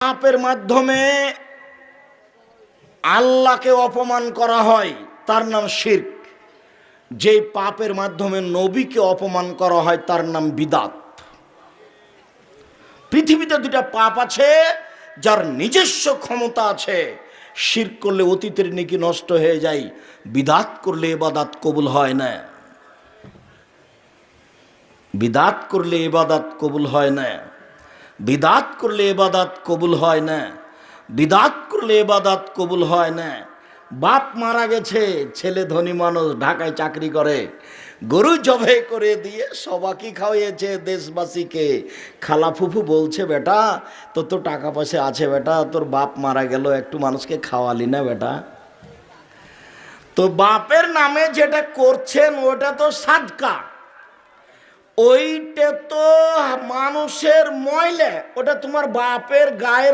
পাপের মাধ্যমে আল্লাহকে অপমান করা হয় তার নাম শিরক। যে পাপের মাধ্যমে নবীকে অপমান করা হয় তার নাম বিদাত। পৃথিবীতে দুটা পাপ আছে যার নিজস্ব ক্ষমতা আছে। শিরক করলে অতীতের নেকি নষ্ট হয়ে যায়, বিদাত করলে ইবাদত কবুল হয় না। বিদাত করলে ইবাদত কবুল হয় না। বিদাত করলে ইবাদত কবুল হয় না। বিদাত করলে ইবাদত কবুল হয় না। বাপ মারা গেছে, ছেলে ধনী মানুষ, ঢাকায় চাকরি করে, গরু জবাই করে দিয়ে সবাইকে খাওয়াইয়েছে দেশবাসীকে। খালা ফুফু বলছে, বেটা তোর তো টাকা পয়সা আছে, বেটা তোর বাপ মারা গেল, একটু মানুষকে খাওয়ালি না বেটা? তো বাপের নামে যেটা করছেন ওটা তো সাদকা, ওইটা তো মানুষের ময়লা, ওটা তোমার বাপের গায়ের